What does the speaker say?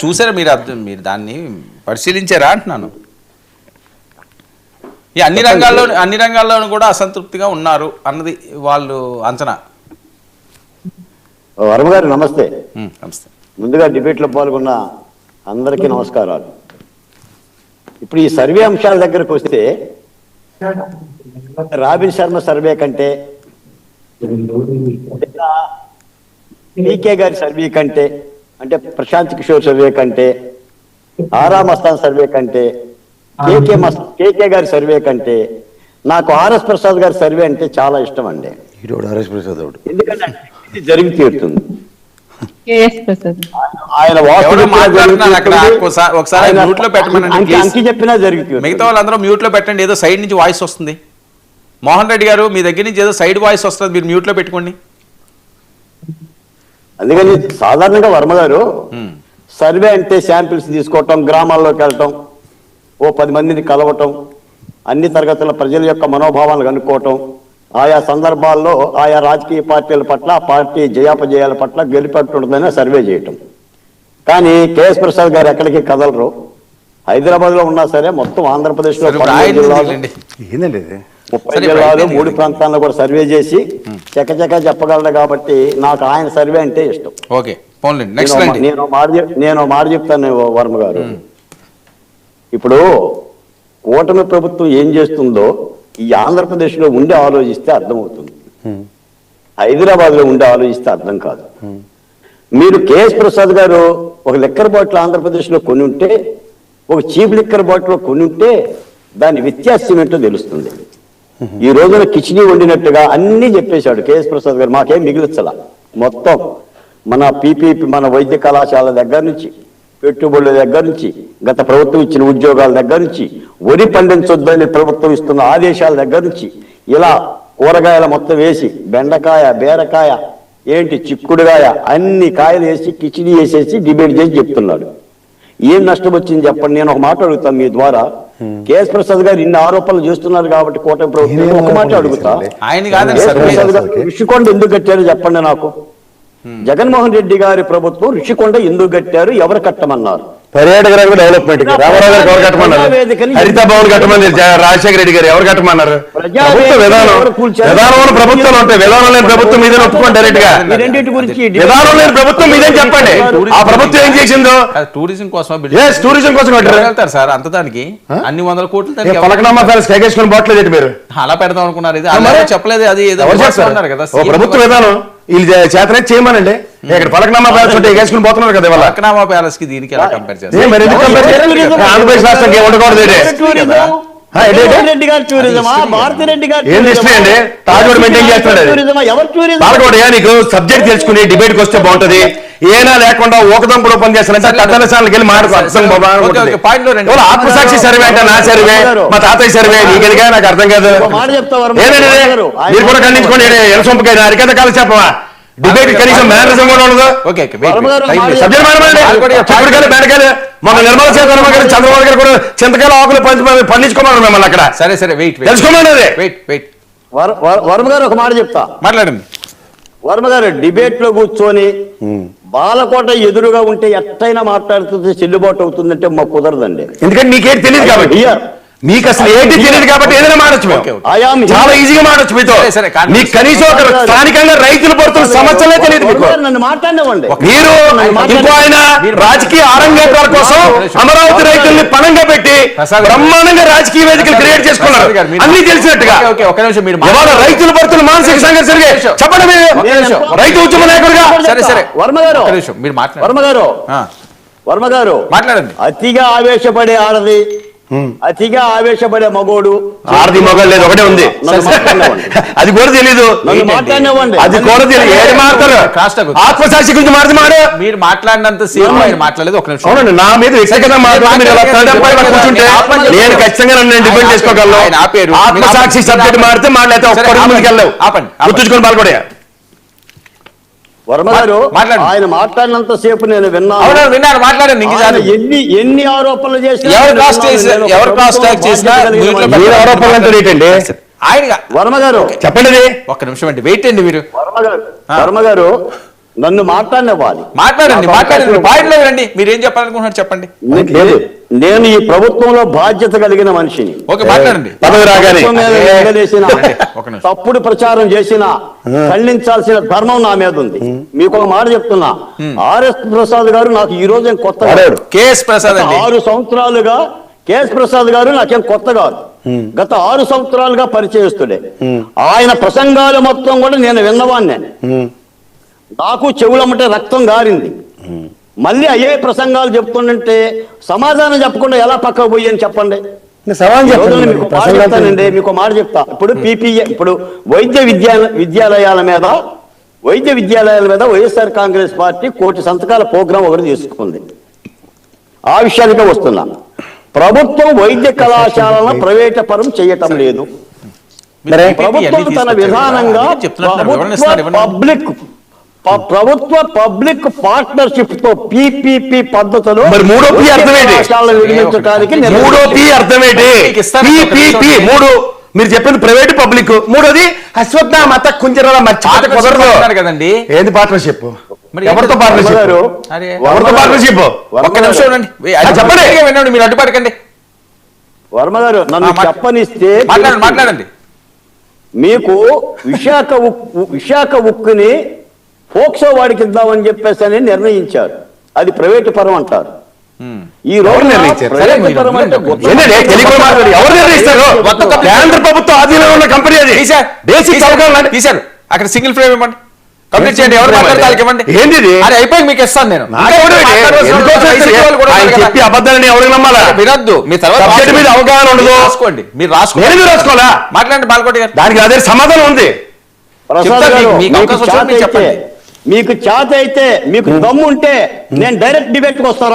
చూసారా మీరు దాన్ని పరిశీలించారా అంటున్నాను. ఈ అన్ని రంగాల్లోనూ కూడా అసంతృప్తిగా ఉన్నారు అన్నది వాళ్ళు అంచనా. వర్మ గారు నమస్తే. నమస్తే. ముందుగా డిబేట్లో పాల్గొన్న అందరికీ నమస్కారాలు. ఇప్పుడు ఈ సర్వే అంశాల దగ్గరకు వస్తే రాబిన్ శర్మ సర్వే కంటే, పీకే గారి సర్వే కంటే, అంటే ప్రశాంత్ కిషోర్ సర్వే కంటే, ఆరా మస్తాన్ సర్వే కంటే, కేకే గారి సర్వే కంటే నాకు ఆర్ఎస్ ప్రసాద్ గారి సర్వే అంటే చాలా ఇష్టం అండి. ఎందుకంటే ఇది జరిగి తీరుతుంది. ఆయన అంకి చెప్పినా జరుగుతుంది. మిగతా వాళ్ళందరూ మ్యూట్ లో పెట్టండి. ఏదో సైడ్ నుంచి వాయిస్ వస్తుంది. మోహన్ రెడ్డి గారు మీ దగ్గర నుంచి ఏదో సైడ్ వాయిస్ వస్తుంది, మీరు మ్యూట్ లో పెట్టుకోండి. అందుకని సాధారణంగా వర్మ గారు సర్వే అంటే శాంపిల్స్ తీసుకోవటం, గ్రామాల్లోకి వెళ్ళటం, ఓ 10 మందిని కలవటం, అన్ని తరగతుల ప్రజల యొక్క మనోభావాలను కనుక్కోవటం, ఆయా సందర్భాల్లో ఆయా రాజకీయ పార్టీల పట్ల, ఆ పార్టీ జయాపజయాల పట్ల గెలిపట్టుంటుందని సర్వే చేయటం. కానీ కేఎస్ ప్రసాద్ గారు ఎక్కడికి కదలరు. హైదరాబాద్ లో ఉన్నా సరే మొత్తం ఆంధ్రప్రదేశ్ లో 30 జిల్లాలు 3 ప్రాంతాల్లో కూడా సర్వే చేసి చకచక చెప్పగలడు. కాబట్టి నాకు ఆయన సర్వే అంటే ఇష్టం. నేను మాట చెప్తాను వర్మ గారు. ఇప్పుడు కూటమి ప్రభుత్వం ఏం చేస్తుందో ఈ ఆంధ్రప్రదేశ్ లో ఉండి ఆలోచిస్తే అర్థమవుతుంది, హైదరాబాద్ లో ఉండి ఆలోచిస్తే అర్థం కాదు. మీరు కేఎస్ ప్రసాద్ గారు ఒక లిక్కర్ బాటిల్ ఆంధ్రప్రదేశ్ లో కొని ఉంటే, ఒక చీప్ లిక్కర్ బాటిల్ కొని ఉంటే దాని వ్యత్యాసం ఏంటో తెలుస్తుంది. ఈ రోజున కిచిడీ వండినట్టుగా అన్ని చెప్పేశాడు కేఎస్ ప్రసాద్ గారు. మాకేం మిగిలించాల. మొత్తం మన పీపీపీ, మన వైద్య కళాశాల దగ్గర నుంచి, పెట్టుబడుల దగ్గర నుంచి, గత ప్రభుత్వం ఇచ్చిన ఉద్యోగాల దగ్గర నుంచి, వరి పండించొద్దని ప్రభుత్వం ఇస్తున్న ఆదేశాల దగ్గర నుంచి, ఇలా కూరగాయల మొత్తం వేసి బెండకాయ, బీరకాయ, చిక్కుడుగాయ, అన్ని కాయలు వేసి కిచిడీ వేసేసి డిబేట్ చేసి చెప్తున్నాడు. ఏం నష్టం వచ్చింది చెప్పండి. నేను ఒక మాట అడుగుతాను మీ ద్వారా. కేఎస్ ప్రసాద్ గారు ఇన్ని ఆరోపణలు చేస్తున్నారు కాబట్టి కూటమి ప్రభుత్వం ఒక మాట అడుగుతా, ఋషికొండ ఎందుకు కట్టారు చెప్పండి నాకు. జగన్మోహన్ రెడ్డి గారి ప్రభుత్వం ఋషికొండ ఎందుకు కట్టారు, ఎవరు కట్టమన్నారు? పర్యాటక రంగ డెవలప్మెంట్ రామారావు గారు ఎవరు కట్టమన్నారు? హరిత భవన్ కట్టమని రాజశేఖర రెడ్డి గారు ఎవరు కట్టమన్నారు? విధానం ప్రభుత్వం ఉంటాయి. విధానం లేని ప్రభుత్వం మీద ఒప్పుకోండి డైరెక్ట్ గా. విధానం లేని ప్రభుత్వం మీదేం చెప్పండి. ఆ ప్రభుత్వం ఏం చేసిందో టూరిజం కోసం కట్టారు సార్. అంత దానికి అన్ని 100 కోట్లు పలకనామా ప్యాలెస్ కైకేసుకొని పోవట్లేదు మీరు. అలా పెడదాం అనుకున్నారు. ఇది చెప్పలేదు. అది ప్రభుత్వ విధానం వీళ్ళు చేతనే చేయమనండి. ఇక్కడ పలకనామా ప్యాలెస్ ఉంటే వేసుకుని పోతున్నారు కదా. పలకనామా ప్యాలెస్ కి దీనికి ఎలా కంపేర్ చేస్తారు? ఆంధ్రప్రదేశ్ రాష్ట్రానికి ఉండకూడదు. నీకు సబ్జెక్ట్ తెలుసుకుని డిబేట్ కి వస్తే బాగుంటది. ఏనా లేకుండా ఓకదంపులో పనిచేస్తానంటే కథలశాలకు వెళ్ళి మాట్లాడుకో. ఆత్మసాక్షి సర్వే అంటే నా సర్వే, మా తాతయ్య సర్వే, నీకెదిగా నాకు అర్థం కాదు. మీరు కూడా ఖండించుకోండి. ఎలసొంపకైనా అరికథ కాలు చెప్పవా? డిబేట్ కనీసం మేనరిజం కూడా ఉండదు. సబ్జెక్ట్ మాట్లాడండి. బెండకాయలు మన నిర్మలా సీతారామన్ గారు, చంద్రబాబు గారు కూడా చింతకాయలు ఆకులు పండించుకోమన్నారు మిమ్మల్ని అక్కడ. సరే సరే తెలుసుకోమన్నది. వర్మ గారు ఒక మాట చెప్తా, మాట్లాడండి. వర్మ గారు డిబేట్ లో కూర్చొని బాలకోట ఎదురుగా ఉంటే ఎట్టయినా మాట్లాడుతుంటే చెల్లుబాటు అవుతుందంటే మాకు కుదరదండి. ఎందుకంటే మీకేం తెలియదు కాబట్టి. మీకు అసలు ఏంటి తెలియదు కాబట్టి ఏదైనా మాడచ్చు. చాలా ఈజీగా మాడచ్చు మీతో. మీకు కనీసం ఒక స్థానికంగా రైతులు పడుతున్న సమస్యలే తెలియదు మీకు. నన్ను మాట్లాడినవ్వండి. మీరు ఇంకో ఆయన రాజకీయ ఆరంగేట్రాల కోసం అమరావతి రైతుల్ని పణంగా పెట్టి బ్రహ్మాండంగా రాజకీయ వేదికలు క్రియేట్ చేసుకున్నారు. అన్ని తెలిసినట్టుగా రైతులు పడుతున్న మానసిక సంఘర్షణ చెప్పండి. మీరు రైతు ఉద్యమ నాయకుడుగా వర్మ గారు మాట్లాడండి. అతిగా ఆవేశపడే ఆడది, అతిగా ఆవేశపడే మగోడు, ఆడది మగోడు లేదు, ఒకటే ఉంది. అది కూడా తెలీదు. అది కూడా తెలియదు. ఏడు మాట్లాడు ఆత్మసాక్షి గురించి మాట్లాడు. మీరు మాట్లాడినంత సేపు మాట్లాడలేదు. ఒక నిమిషం. అవునండి, నా మీద వ్యక్తిగతంగా కూర్చుంటే నేను ఖచ్చితంగా నన్ను డిపెండ్ చేసుకోగలను. ఆత్మసాక్షి సబ్జెక్ట్ మారితే మాట్లాడితే ఒక్కడికి ముందుకెళ్ళవు. గుర్తుంచుకొని పాల్గొడే. వర్మ గారు ఆయన మాట్లాడినంత సేపు నేను విన్నాను. మాట్లాడండి. ఎన్ని ఆరోపణలు చేసినా వర్మ గారు చెప్పండి. ఒక్క నిమిషం అండి, వెయిట్ అండి. మీరు వర్మ గారు నన్ను మాట్లాడనివ్వాలి. మాట్లాడండి నాకు మాట్లాడండి అవకాశం పాయింట్లో రండి. మీరు ఏం చెప్పాలనుకుంటున్నారు చెప్పండి. లేదు, నేను ఈ ప్రభుత్వంలో బాధ్యత కలిగిన మనిషిని. ఓకే మాట్లాడండి. పదవి రాగానే ప్రభుత్వం మీద నిలదీసిన, ఒక నిమిషం. తప్పుడు ప్రచారం చేసిన ఖండించాల్సిన ధర్మం నా మీద ఉంది. మీకు ఒక మాట చెప్తున్నా, ఆర్ఎస్ ప్రసాద్ గారు నాకు ఈ రోజు కొత్త కాదు. కేఎస్ ప్రసాద్ అండి 6 సంవత్సరాలుగా కేఎస్ ప్రసాద్ గారు నాకేం కొత్త కాదు. గత 6 సంవత్సరాలుగా పరిచయస్తుడే. ఆయన ప్రసంగాలు మొత్తం కూడా నేను విన్నవాన్నే. నాకు చెవులమ్మటే రక్తం గారింది. మళ్ళీ అయ్యే ప్రసంగాలు చెప్తుంటే సమాధానం చెప్పకుండా ఎలా పక్కకు పోయి అని చెప్పండి. మీకు మాట చెప్తానండి, మీకు మాట చెప్తా. ఇప్పుడు పీపీఏ, ఇప్పుడు వైద్య విద్యాలయాల మీద వైఎస్ఆర్ కాంగ్రెస్ పార్టీ 1 కోటి సంతకాల ప్రోగ్రాం ఒకటి తీసుకుంది. ఆ విషయానికే వస్తున్నా. ప్రభుత్వం వైద్య కళాశాలను ప్రైవేట్ పరం చేయటం లేదు. ప్రభుత్వం తన విధానంగా ప్రభుత్వ పబ్లిక్ పార్ట్నర్షిప్ తో పీపీపీ పద్ధతిలో నిర్మించడానికి మీరు చెప్పింది ప్రైవేట్ పబ్లిక్. మూడోది అశ్వత్థామత కుంజరాల మర్చిపోతే కదండి. ఏంది పార్ట్నర్షిప్? ఎవరితో పార్ట్నర్షిప్? ఎవరితో పార్ట్నర్షిప్? ఒక్క నిమిషం ఉండండి. చెప్పండి. వినండి, మీరు అడ్డుపడకండి. వర్మ గారు నన్ను చెప్పనిస్తే మాట్లాడండి. మీకు విశాఖ ఉక్కుని పోక్సో వాడికి ఇద్దామని చెప్పేసి అని నిర్ణయించారు. అది ప్రైవేట్ పరం అంటారు. ఈ రోజు కేంద్ర ప్రభుత్వం ఆధీనంలో ఉన్న కంపెనీ అది. తీశారు అక్కడ సింగిల్ ఫ్రేమ్ ఇవ్వండి, కంప్లీట్ చేయండి. ఎవరు మాట్లాడతారు ఇవ్వండి. ఏంది అది అయిపోయి మీకు ఇస్తాను నేను. చెప్పి అబద్ధాలని ఎవరికి నమ్మాలా? వినొద్దు. మీ తర్వాత మీద అవగాహన ఉండదు. రాసుకోండి, మీరు రాసుకోవాలా? మాట్లాడండి బాలకోటి గారు. దానికి అదే సమాధానం ఉంది. మీకు చేత అయితే మీకు దమ్ము ఉంటే నేను డైరెక్ట్ డిబేట్కి వస్తాను.